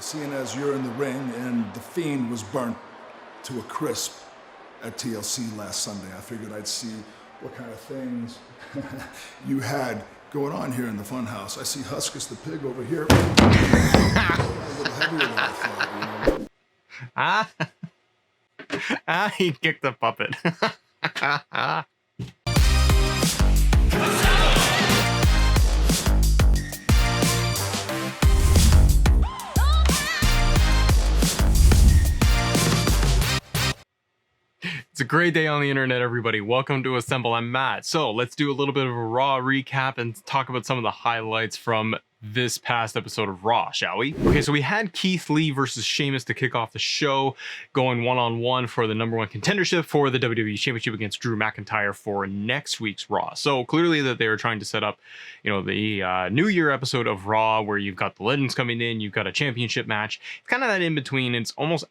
seeing as you're in the ring and The Fiend was burnt to a crisp at TLC last Sunday, I figured I'd see what kind of things you had going on here in the Funhouse. I see Huskus the Pig over here. A little heavier than I thought, you know. He kicked the puppet. It's a great day on the internet, everybody. Welcome to Assemble. I'm Matt. So let's do a little bit of a Raw recap and talk about some of the highlights from this past episode of Raw, shall we? Okay, so we had Keith Lee versus Sheamus to kick off the show, going one-on-one for the #1 contendership for the WWE Championship against Drew McIntyre for next week's Raw. So clearly that they were trying to set up, you know, the New Year episode of Raw where you've got the legends coming in, you've got a championship match. It's kind of that in between. It's almost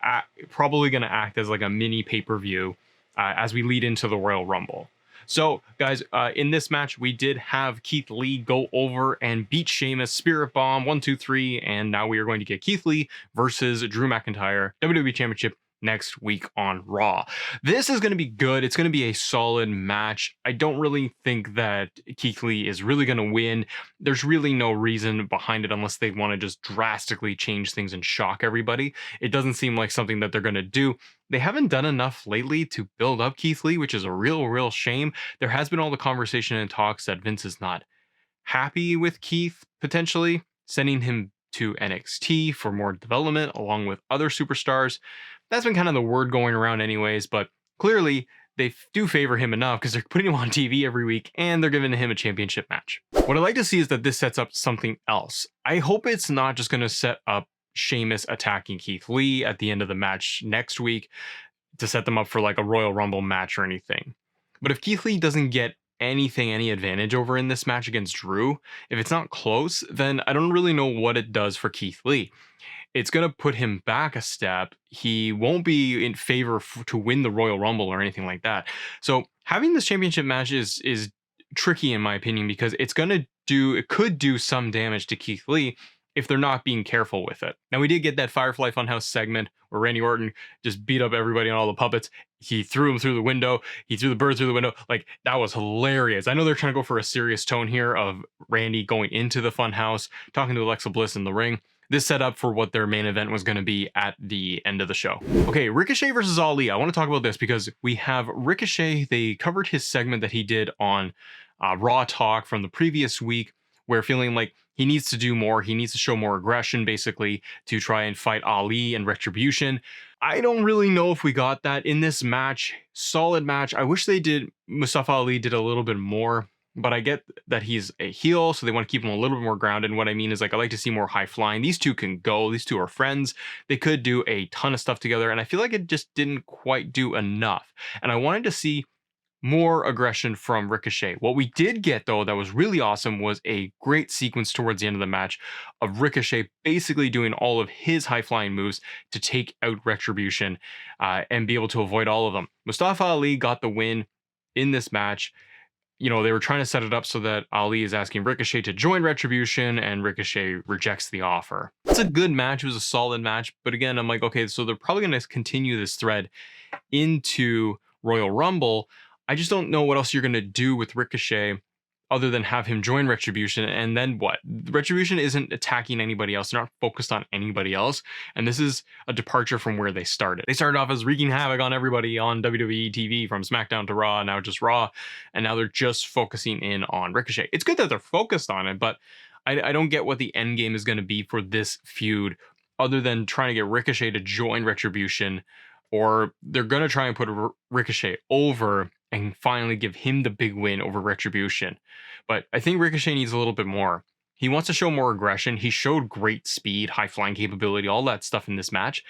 probably going to act as like a mini pay-per-view as we lead into the Royal Rumble. So, guys, in this match, we did have Keith Lee go over and beat Sheamus, Spirit Bomb, 1, 2, 3, and now we are going to get Keith Lee versus Drew McIntyre, WWE Championship, next week on Raw. This is going to be good. It's going to be a solid match. I don't really think that Keith Lee is really going to win. There's really no reason behind it unless they want to just drastically change things and shock everybody. It doesn't seem like something that they're going to do. They haven't done enough lately to build up Keith Lee, which is a real shame. There has been all the conversation and talks that Vince is not happy with Keith potentially sending him to NXT for more development along with other superstars. That's been kind of the word going around anyways, but clearly they do favor him enough because they're putting him on TV every week and they're giving him a championship match. What I'd like to see is that this sets up something else. I hope it's not just going to set up Sheamus attacking Keith Lee at the end of the match next week to set them up for like a Royal Rumble match or anything. But if Keith Lee doesn't get any advantage over in this match against Drew, if it's not close, then I don't really know what it does for Keith Lee. It's going to put him back a step. He won't be in favor to win the Royal Rumble or anything like that. So having this championship match is tricky in my opinion because it could do some damage to Keith Lee if they're not being careful with it. Now we did get that Firefly Funhouse segment where Randy Orton just beat up everybody and all the puppets. He threw him through the window. He threw the bird through the window. Like, that was hilarious. I know they're trying to go for a serious tone here of Randy going into the Funhouse, talking to Alexa Bliss in the ring. This set up for what their main event was going to be at the end of the show. Okay, Ricochet versus Ali. I want to talk about this because we have Ricochet. They covered his segment that he did on Raw Talk from the previous week, where feeling like he needs to do more. He needs to show more aggression, basically, to try and fight Ali and Retribution. I don't really know if we got that in this match. Solid match. I wish Mustafa Ali did a little bit more. But I get that he's a heel, so they want to keep him a little bit more grounded. And what I mean is, like, I like to see more high flying. These two can go. These two are friends. They could do a ton of stuff together. And I feel like it just didn't quite do enough. And I wanted to see more aggression from Ricochet. What we did get, though, that was really awesome was a great sequence towards the end of the match of Ricochet basically doing all of his high flying moves to take out Retribution and be able to avoid all of them. Mustafa Ali got the win in this match. You know, they were trying to set it up so that Ali is asking Ricochet to join Retribution and Ricochet rejects the offer. It's a good match. It was a solid match. But again, I'm like, okay, so they're probably going to continue this thread into Royal Rumble. I just don't know what else you're going to do with Ricochet other than have him join Retribution. And then what? Retribution isn't attacking anybody else. They're not focused on anybody else. And this is a departure from where they started. They started off as wreaking havoc on everybody on WWE TV from SmackDown to Raw, now just Raw. And now they're just focusing in on Ricochet. It's good that they're focused on it, but I don't get what the end game is going to be for this feud other than trying to get Ricochet to join Retribution, or they're going to try and put Ricochet over and finally give him the big win over Retribution. But I think Ricochet needs a little bit more. He wants to show more aggression. He showed great speed, high flying capability, all that stuff in this match.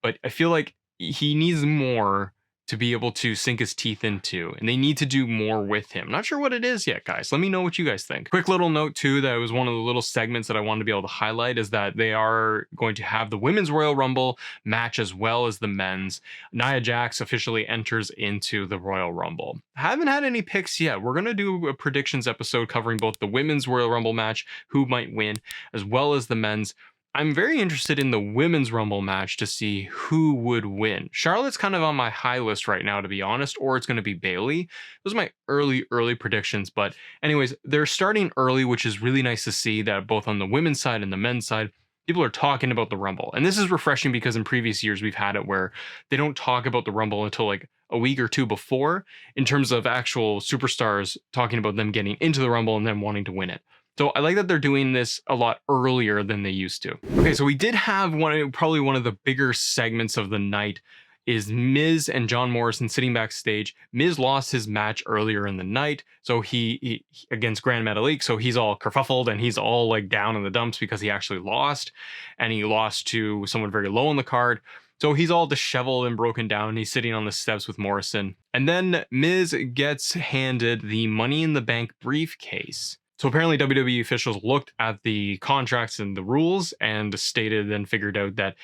But I feel like he needs more to be able to sink his teeth into, and they need to do more with him. Not sure what it is yet, guys. Let me know what you guys think. Quick little note too, that was one of the little segments that I wanted to be able to highlight, is that they are going to have the Women's Royal Rumble match as well as the men's. Nia Jax officially enters into the Royal Rumble. I haven't had any picks yet. We're going to do a predictions episode covering both the Women's Royal Rumble match, who might win, as well as the men's. I'm very interested in the women's Rumble match to see who would win. Charlotte's kind of on my high list right now, to be honest, or it's going to be Bailey. Those are my early predictions. But, anyways, they're starting early, which is really nice to see that both on the women's side and the men's side, people are talking about the Rumble. And this is refreshing because in previous years, we've had it where they don't talk about the Rumble until like a week or two before, in terms of actual superstars talking about them getting into the Rumble and then wanting to win it. So I like that they're doing this a lot earlier than they used to. Okay, so we did have probably one of the bigger segments of the night is Miz and John Morrison sitting backstage. Miz lost his match earlier in the night, so he against Grand Metalik, so he's all kerfuffled and he's all like down in the dumps because he actually lost, and he lost to someone very low on the card. So he's all disheveled and broken down. He's sitting on the steps with Morrison. And then Miz gets handed the Money in the Bank briefcase. So apparently WWE officials looked at the contracts and the rules and stated and figured out that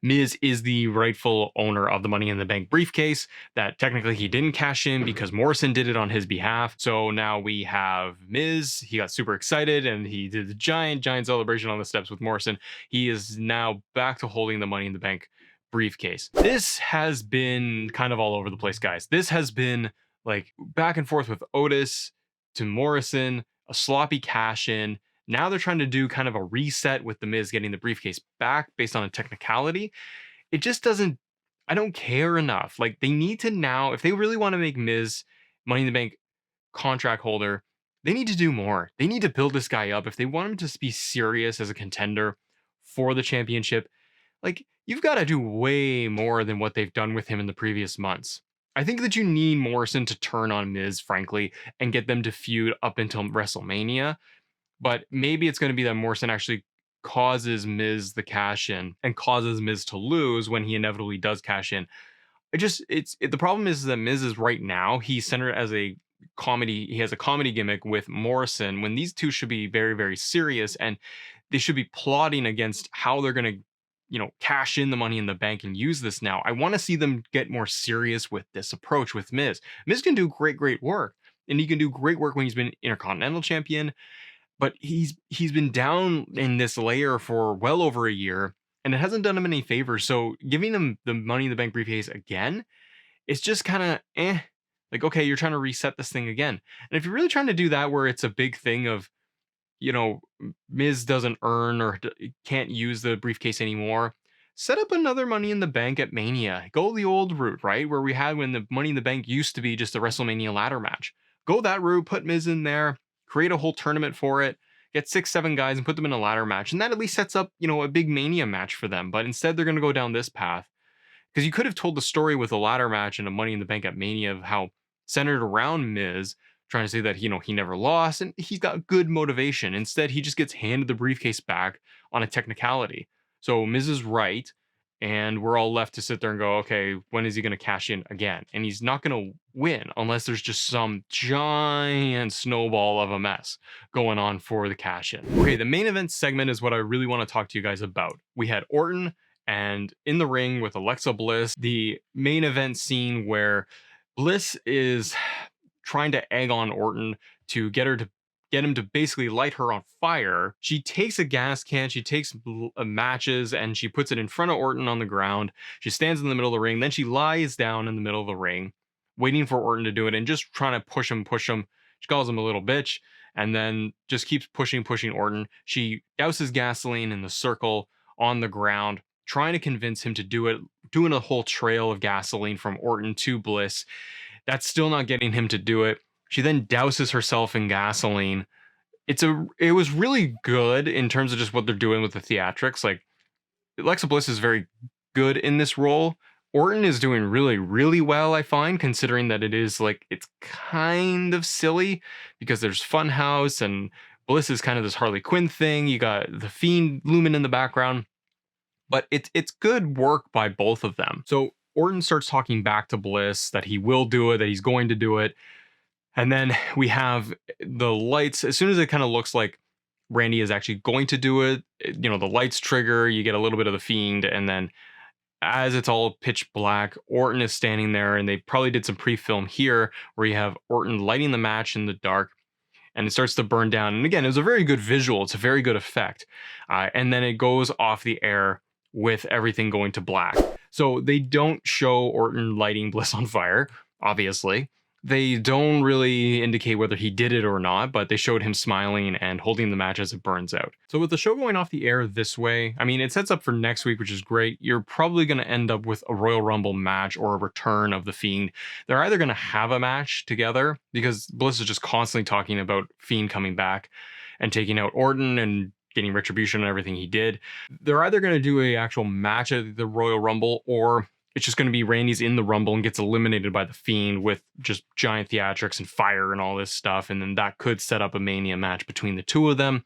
Miz is the rightful owner of the Money in the Bank briefcase, that technically he didn't cash in because Morrison did it on his behalf. So now we have Miz. He got super excited and he did the giant celebration on the steps with Morrison. He is now back to holding the Money in the Bank briefcase. This has been kind of all over the place, guys. This has been like back and forth with Otis to Morrison, a sloppy cash in. Now they're trying to do kind of a reset with the Miz getting the briefcase back based on a technicality. It just doesn't, I don't care enough. Like they need to now, if they really want to make Miz Money in the Bank contract holder, they need to do more. They need to build this guy up. If they want him to be serious as a contender for the championship, like you've got to do way more than what they've done with him in the previous months. I think that you need Morrison to turn on Miz, frankly, and get them to feud up until WrestleMania. But maybe it's going to be that Morrison actually causes Miz the cash in and causes Miz to lose when he inevitably does cash in. The problem is that Miz is right now, he's centered as a comedy. He has a comedy gimmick with Morrison when these two should be very, very serious, and they should be plotting against how they're going to cash in the Money in the Bank and use this now. I want to see them get more serious with this approach with Miz. Miz can do great work, and he can do great work when he's been Intercontinental Champion, but he's been down in this layer for well over a year, and it hasn't done him any favors. So giving him the Money in the Bank briefcase again, it's just kind of like, okay, you're trying to reset this thing again. And if you're really trying to do that where it's a big thing of Miz doesn't earn or can't use the briefcase anymore, set up another Money in the Bank at Mania. Go the old route, right? Where we had when the Money in the Bank used to be just a WrestleMania ladder match. Go that route, put Miz in there, create a whole tournament for it, get 6-7 guys and put them in a ladder match. And that at least sets up, a big Mania match for them. But instead they're going to go down this path. Because you could have told the story with a ladder match and a Money in the Bank at Mania of how centered around Miz, trying to say that he never lost and he's got good motivation. Instead, he just gets handed the briefcase back on a technicality. So Miz is right, and we're all left to sit there and go, okay, when is he going to cash in again? And he's not going to win unless there's just some giant snowball of a mess going on for the cash in. Okay, the main event segment is what I really want to talk to you guys about. We had Orton and in the ring with Alexa Bliss, the main event scene where Bliss is trying to egg on Orton to get him to basically light her on fire. She takes a gas can, she takes matches, and she puts it in front of Orton on the ground. She stands in the middle of the ring, then she lies down in the middle of the ring, waiting for Orton to do it and just trying to push him. She calls him a little bitch, and then just keeps pushing Orton. She douses gasoline in the circle on the ground, trying to convince him to do it, doing a whole trail of gasoline from Orton to Bliss. That's still not getting him to do it. She then douses herself in gasoline. It was really good in terms of just what they're doing with the theatrics. Like, Alexa Bliss is very good in this role. Orton is doing really, really well, I find, considering that it's kind of silly because there's Funhouse and Bliss is kind of this Harley Quinn thing. You got the Fiend looming in the background, but it's good work by both of them. So Orton starts talking back to Bliss that he will do it, that he's going to do it. And then we have the lights. As soon as it kind of looks like Randy is actually going to do it, the lights trigger, you get a little bit of the Fiend. And then as it's all pitch black, Orton is standing there, and they probably did some pre-film here where you have Orton lighting the match in the dark. and it starts to burn down. And again, it was a very good visual. It's a very good effect. And then it goes off the air with everything going to black. So they don't show Orton lighting Bliss on fire, obviously. They don't really indicate whether he did it or not, but they showed him smiling and holding the match as it burns out. So with the show going off the air this way, I mean, it sets up for next week, which is great. You're probably going to end up with a Royal Rumble match or a return of The Fiend. They're either going to have a match together, because Bliss is just constantly talking about Fiend coming back and taking out Orton and getting retribution and everything he did. They're either going to do an actual match at the Royal Rumble, or it's just going to be Randy's in the Rumble and gets eliminated by The Fiend with just giant theatrics and fire and all this stuff. And then that could set up a Mania match between the two of them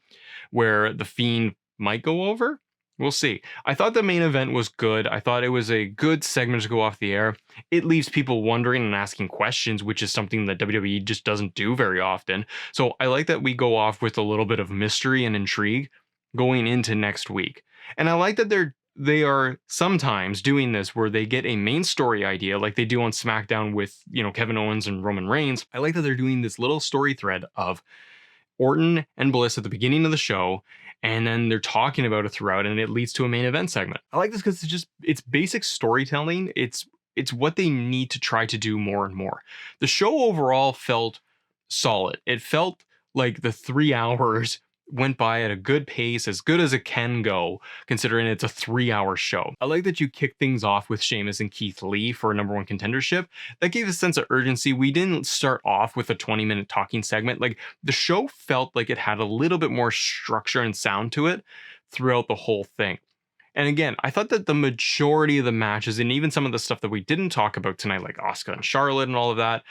where The Fiend might go over. We'll see. I thought the main event was good. I thought it was a good segment to go off the air. It leaves people wondering and asking questions, which is something that WWE just doesn't do very often. So I like that we go off with a little bit of mystery and intrigue going into next week. And I like that they are sometimes doing this where they get a main story idea like they do on SmackDown with, Kevin Owens and Roman Reigns. I like that they're doing this little story thread of Orton and Bliss at the beginning of the show, and then they're talking about it throughout, and it leads to a main event segment. I like this because it's basic storytelling. It's what they need to try to do more and more. The show overall felt solid. It felt like the 3 hours went by at a good pace, as good as it can go, considering it's a 3-hour show. I like that you kick things off with Sheamus and Keith Lee for a #1 contendership. That gave a sense of urgency. We didn't start off with a 20-minute talking segment. Like, the show felt like it had a little bit more structure and sound to it throughout the whole thing. And again, I thought that the majority of the matches, and even some of the stuff that we didn't talk about tonight, like Asuka and Charlotte and all of that,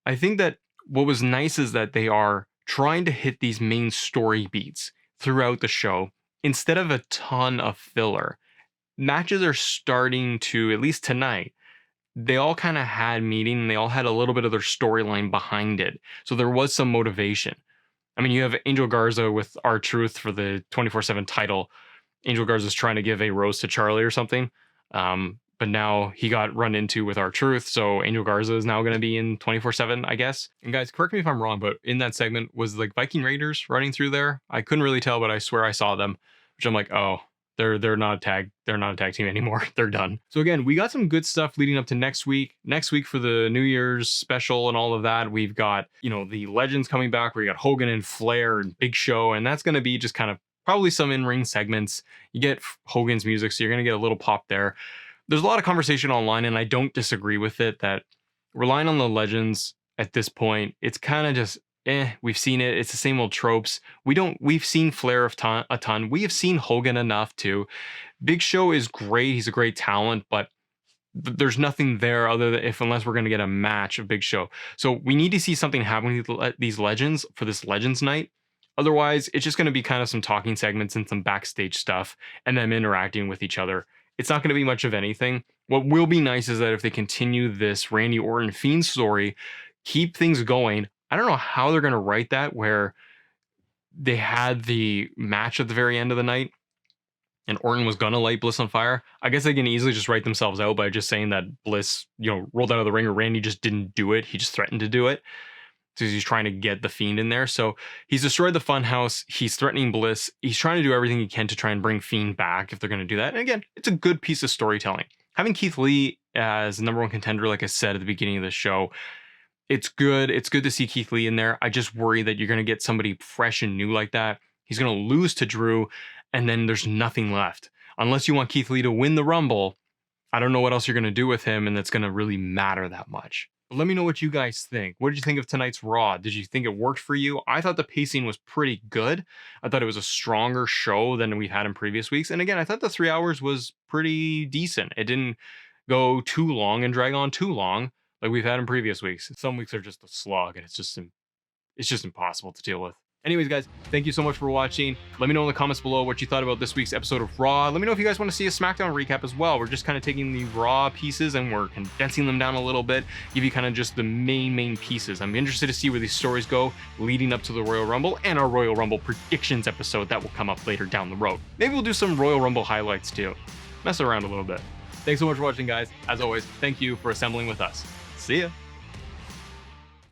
I think that what was nice is that they are trying to hit these main story beats throughout the show instead of a ton of filler. Matches are starting to, at least tonight, they all kind of had meaning, and they all had a little bit of their storyline behind it. So there was some motivation. I mean, you have Angel Garza with R-Truth for the 24/7 title. Angel Garza's trying to give a rose to Charlie or something. But now he got run into with R-Truth, so Angel Garza is now going to be in 24/7, I guess. And guys, correct me if I'm wrong, but in that segment was like Viking Raiders running through there. I couldn't really tell, but I swear I saw them, which I'm like, oh, they're not a tag team anymore. They're done. So again, we got some good stuff leading up to next week. Next week for the New Year's special and all of that, we've got, the legends coming back. We got Hogan and Flair and Big Show, and that's going to be just kind of probably some in-ring segments. You get Hogan's music, so you're going to get a little pop there. There's a lot of conversation online, and I don't disagree with it, that relying on the legends at this point, it's kind of just, we've seen it. It's the same old tropes. We've seen Flair a ton. We have seen Hogan enough too. Big Show is great. He's a great talent, but there's nothing there other than unless we're going to get a match of Big Show. So we need to see something happen with these legends for this Legends night. Otherwise, it's just going to be kind of some talking segments and some backstage stuff and them interacting with each other. It's not going to be much of anything. What will be nice is that if they continue this Randy Orton Fiend story, keep things going. I don't know how they're going to write that, where they had the match at the very end of the night and Orton was going to light Bliss on fire. I guess they can easily just write themselves out by just saying that Bliss, rolled out of the ring, or Randy just didn't do it. He just threatened to do it. So he's trying to get the Fiend in there. So he's destroyed the Funhouse. He's threatening Bliss. He's trying to do everything he can to try and bring Fiend back if they're going to do that. And again, it's a good piece of storytelling. Having Keith Lee as #1 contender, like I said at the beginning of the show, it's good. It's good to see Keith Lee in there. I just worry that you're going to get somebody fresh and new like that. He's going to lose to Drew, and then there's nothing left. Unless you want Keith Lee to win the Rumble, I don't know what else you're going to do with him, and that's going to really matter that much. Let me know what you guys think. What did you think of tonight's Raw? Did you think it worked for you? I thought the pacing was pretty good. I thought it was a stronger show than we've had in previous weeks. And again, I thought the 3 hours was pretty decent. It didn't go too long and drag on too long like we've had in previous weeks. Some weeks are just a slog, and it's just impossible to deal with. Anyways, guys, thank you so much for watching. Let me know in the comments below what you thought about this week's episode of Raw. Let me know if you guys want to see a SmackDown recap as well. We're just kind of taking the Raw pieces and we're condensing them down a little bit, give you kind of just the main pieces. I'm interested to see where these stories go leading up to the Royal Rumble and our Royal Rumble predictions episode that will come up later down the road. Maybe we'll do some Royal Rumble highlights too. Mess around a little bit. Thanks so much for watching, guys. As always, thank you for assembling with us. See ya.